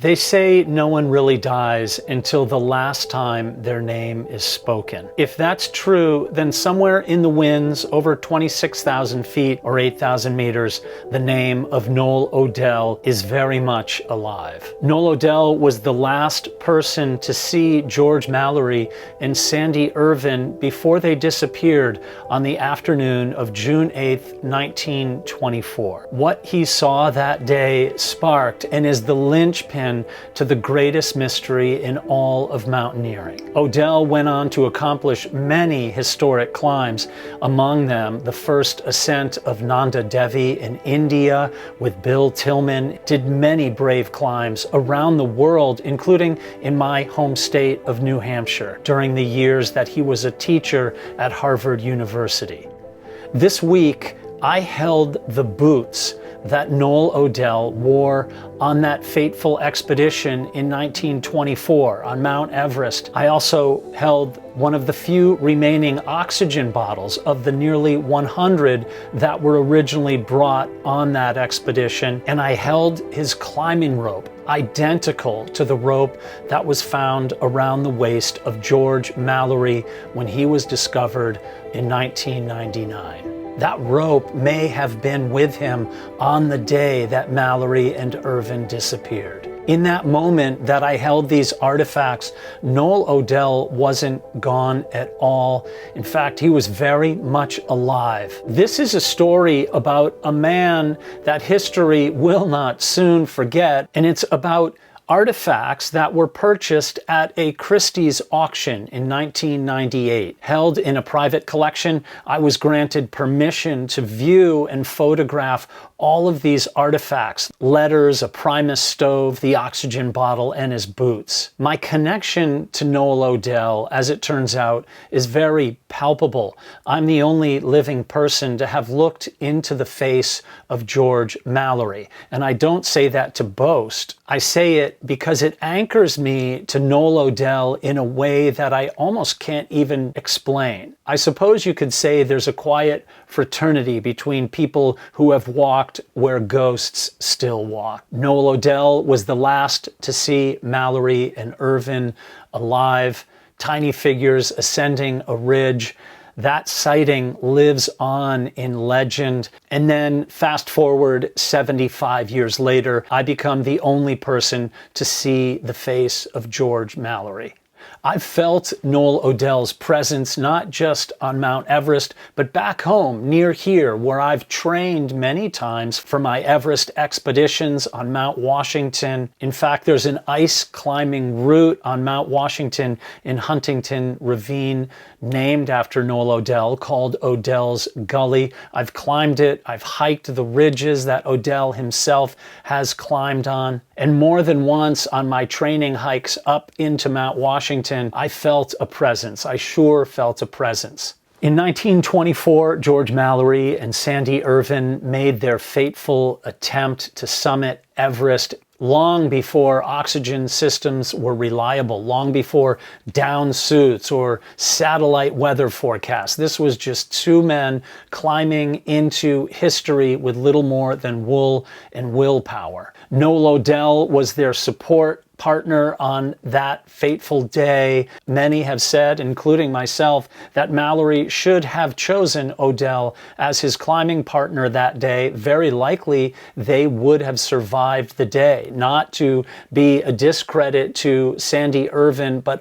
They say no one really dies until the last time their name is spoken. If that's true, then somewhere in the winds over 26,000 feet or 8,000 meters, the name of Noel Odell is very much alive. Noel Odell was the last person to see George Mallory and Sandy Irvine before they disappeared on the afternoon of June 8th, 1924. What he saw that day sparked and is the linchpin to the greatest mystery in all of mountaineering. Odell went on to accomplish many historic climbs, among them the first ascent of Nanda Devi in India with Bill Tillman, did many brave climbs around the world, including in my home state of New Hampshire, during the years that he was a teacher at Harvard University. This week, I held the boots that Noel Odell wore on that fateful expedition in 1924 on Mount Everest. I also held one of the few remaining oxygen bottles of the nearly 100 that were originally brought on that expedition, and I held his climbing rope, identical to the rope that was found around the waist of George Mallory when he was discovered in 1999. That rope may have been with him on the day that Mallory and Irvine disappeared. In that moment that I held these artifacts, Noel Odell wasn't gone at all. In fact, he was very much alive. This is a story about a man that history will not soon forget, and it's about artifacts that were purchased at a Christie's auction in 1998. Held in a private collection, I was granted permission to view and photograph all of these artifacts: letters, a Primus stove, the oxygen bottle, and his boots. My connection to Noel Odell, as it turns out, is very palpable. I'm the only living person to have looked into the face of George Mallory, and I don't say that to boast. I say it because it anchors me to Noel Odell in a way that I almost can't even explain. I suppose you could say there's a quiet fraternity between people who have walked where ghosts still walk. Noel Odell was the last to see Mallory and Irvine alive, tiny figures ascending a ridge. That sighting lives on in legend. And then fast forward 75 years later, I become the only person to see the face of George Mallory. I've felt Noel Odell's presence not just on Mount Everest, but back home near here, where I've trained many times for my Everest expeditions on Mount Washington. In fact, there's an ice climbing route on Mount Washington in Huntington Ravine named after Noel Odell, called Odell's Gully. I've climbed it. I've hiked the ridges that Odell himself has climbed on. And more than once on my training hikes up into Mount Washington, I felt a presence. I sure felt a presence. In 1924, George Mallory and Sandy Irvine made their fateful attempt to summit Everest long before oxygen systems were reliable, long before down suits or satellite weather forecasts. This was just two men climbing into history with little more than wool and willpower. Noel Odell was their support partner on that fateful day. Many have said, including myself, that Mallory should have chosen Odell as his climbing partner that day. Very likely they would have survived the day. Not to be a discredit to Sandy Irvine, but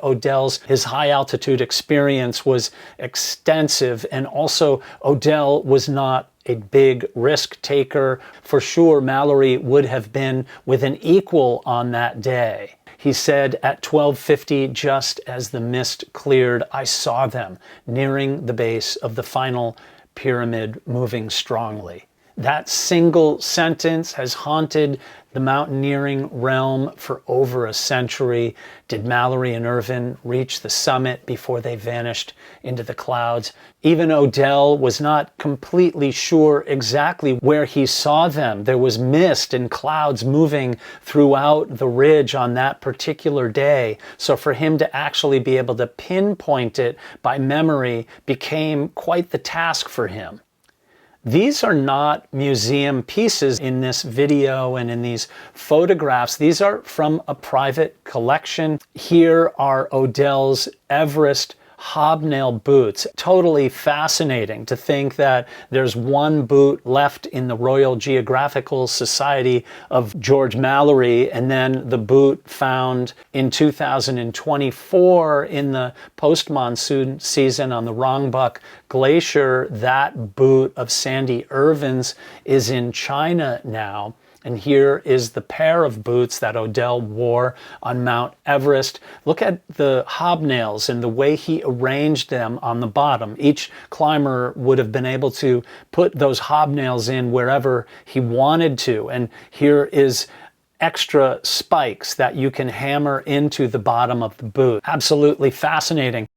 his high altitude experience was extensive, and also Odell was not a big risk taker. For sure, Mallory would have been with an equal on that day. He said, at 12:50, just as the mist cleared, I saw them nearing the base of the final pyramid, moving strongly. That single sentence has haunted the mountaineering realm for over a century. Did Mallory and Irvine reach the summit before they vanished into the clouds? Even Odell was not completely sure exactly where he saw them. There was mist and clouds moving throughout the ridge on that particular day. So for him to actually be able to pinpoint it by memory became quite the task for him. These are not museum pieces in this video and in these photographs. These are from a private collection. Here are Odell's Everest hobnail boots. Totally fascinating to think that there's one boot left in the Royal Geographical Society of George Mallory, and then the boot found in 2024 in the post-monsoon season on the Rongbuk Glacier. That boot of Sandy Irvine's is in China now. And here is the pair of boots that Odell wore on Mount Everest. Look at the hobnails and the way he arranged them on the bottom. Each climber would have been able to put those hobnails in wherever he wanted to. And here is extra spikes that you can hammer into the bottom of the boot. Absolutely fascinating.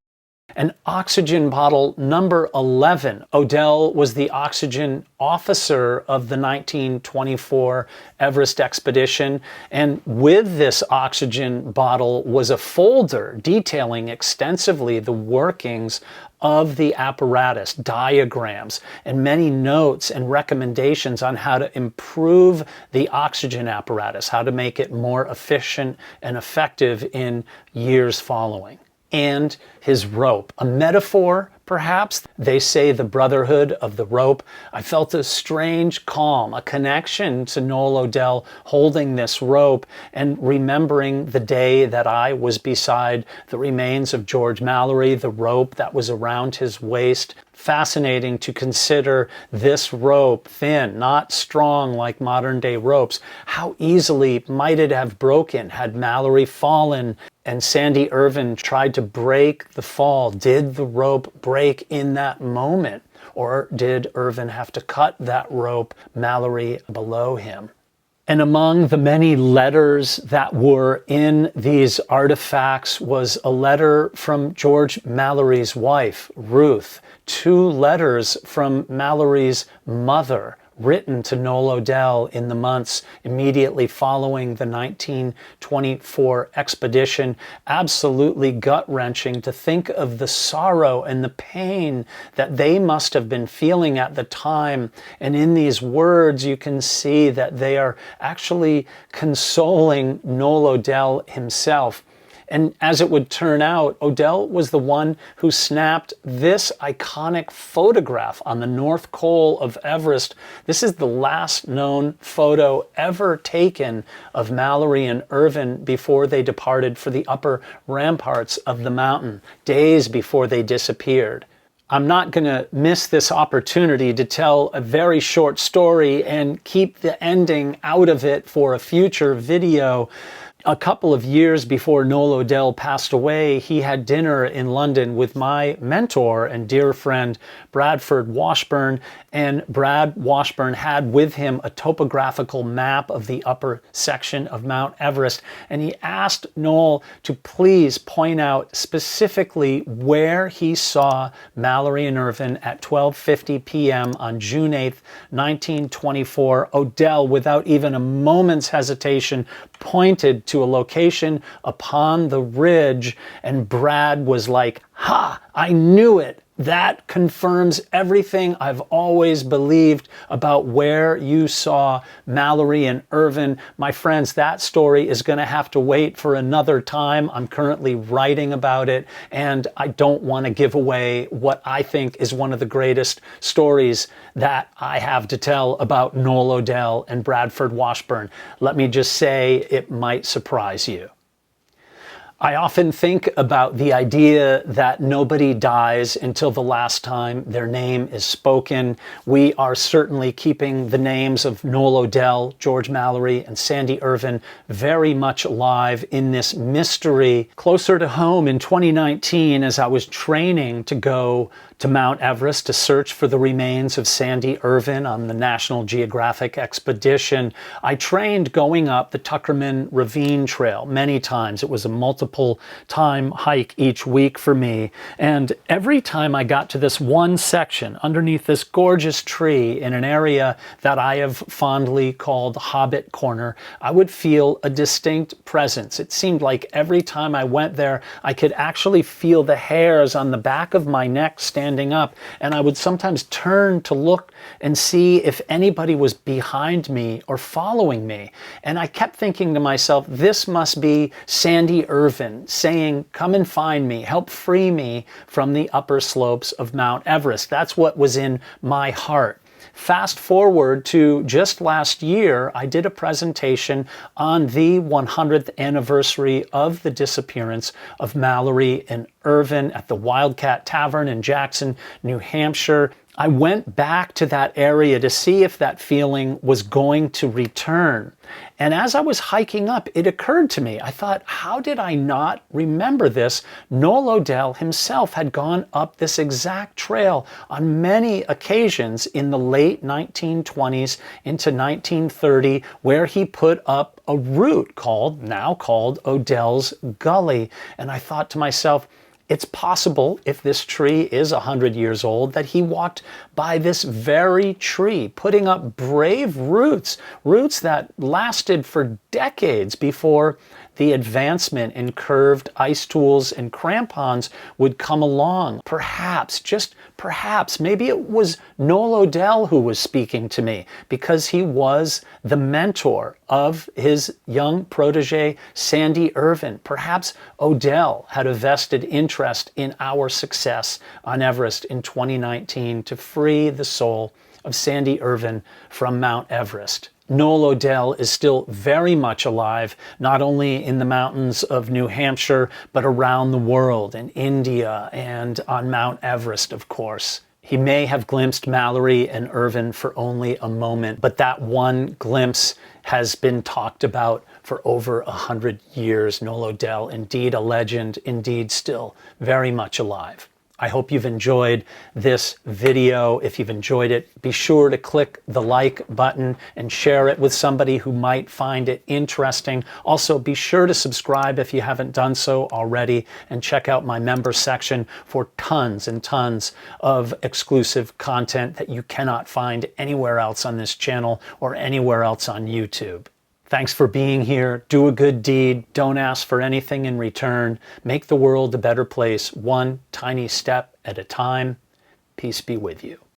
An oxygen bottle number 11. Odell was the oxygen officer of the 1924 Everest expedition, and with this oxygen bottle was a folder detailing extensively the workings of the apparatus, diagrams, and many notes and recommendations on how to improve the oxygen apparatus, how to make it more efficient and effective in years following. And his rope, a metaphor perhaps. They say the brotherhood of the rope. I felt a strange calm, a connection to Noel Odell holding this rope and remembering the day that I was beside the remains of George Mallory, the rope that was around his waist. Fascinating to consider this rope, thin, not strong like modern day ropes. How easily might it have broken had Mallory fallen and Sandy Irvine tried to break the fall? Did the rope break in that moment? Or did Irvine have to cut that rope, Mallory below him? And among the many letters that were in these artifacts was a letter from George Mallory's wife, Ruth. 2 letters from Mallory's mother, written to Noel Odell in the months immediately following the 1924 expedition. Absolutely gut-wrenching to think of the sorrow and the pain that they must have been feeling at the time. And in these words, you can see that they are actually consoling Noel Odell himself. And as it would turn out, Odell was the one who snapped this iconic photograph on the North Col of Everest. This is the last known photo ever taken of Mallory and Irvine before they departed for the upper ramparts of the mountain, days before they disappeared. I'm not going to miss this opportunity to tell a very short story and keep the ending out of it for a future video. A couple of years before Noel Odell passed away, he had dinner in London with my mentor and dear friend Bradford Washburn, and Brad Washburn had with him a topographical map of the upper section of Mount Everest, and he asked Noel to please point out specifically where he saw Mallory and Irvine at 12:50 p.m. on June 8th, 1924. Odell, without even a moment's hesitation, pointed to a location upon the ridge, and Brad was like, "Ha! I knew it! That confirms everything I've always believed about where you saw Mallory and Irvine." My friends, that story is going to have to wait for another time. I'm currently writing about it, and I don't want to give away what I think is one of the greatest stories that I have to tell about Noel Odell and Bradford Washburn. Let me just say, it might surprise you. I often think about the idea that nobody dies until the last time their name is spoken. We are certainly keeping the names of Noel Odell, George Mallory, and Sandy Irvine very much alive in this mystery. Closer to home in 2019, as I was training to go to Mount Everest to search for the remains of Sandy Irvine on the National Geographic expedition, I trained going up the Tuckerman Ravine Trail many times. It was a multiple multiple time hike each week for me. And every time I got to this one section underneath this gorgeous tree in an area that I have fondly called Hobbit Corner, I would feel a distinct presence. It seemed like every time I went there, I could actually feel the hairs on the back of my neck standing up, and I would sometimes turn to look and see if anybody was behind me or following me. And I kept thinking to myself, this must be Sandy Irvine saying, come and find me, help free me from the upper slopes of Mount Everest. That's what was in my heart. Fast forward to just last year, I did a presentation on the 100th anniversary of the disappearance of Mallory and Irvine at the Wildcat Tavern in Jackson, New Hampshire. I went back to that area to see if that feeling was going to return. And as I was hiking up, it occurred to me, I thought, how did I not remember this? Noel Odell himself had gone up this exact trail on many occasions in the late 1920s into 1930, where he put up a route now called Odell's Gully. And I thought to myself, it's possible, if this tree is 100 years old, that he walked by this very tree, putting up brave roots that lasted for decades before the advancement in curved ice tools and crampons would come along. Perhaps, just perhaps, maybe it was Noel Odell who was speaking to me, because he was the mentor of his young protege, Sandy Irvine. Perhaps Odell had a vested interest in our success on Everest in 2019 to free the soul of Sandy Irvine from Mount Everest. Noel Odell is still very much alive, not only in the mountains of New Hampshire, but around the world, in India and on Mount Everest, of course. He may have glimpsed Mallory and Irvine for only a moment, but that one glimpse has been talked about for over 100 years. Noel Odell, indeed a legend, indeed still very much alive. I hope you've enjoyed this video. If you've enjoyed it, be sure to click the like button and share it with somebody who might find it interesting. Also, be sure to subscribe if you haven't done so already, and check out my member section for tons and tons of exclusive content that you cannot find anywhere else on this channel or anywhere else on YouTube. Thanks for being here. Do a good deed. Don't ask for anything in return. Make the world a better place, one tiny step at a time. Peace be with you.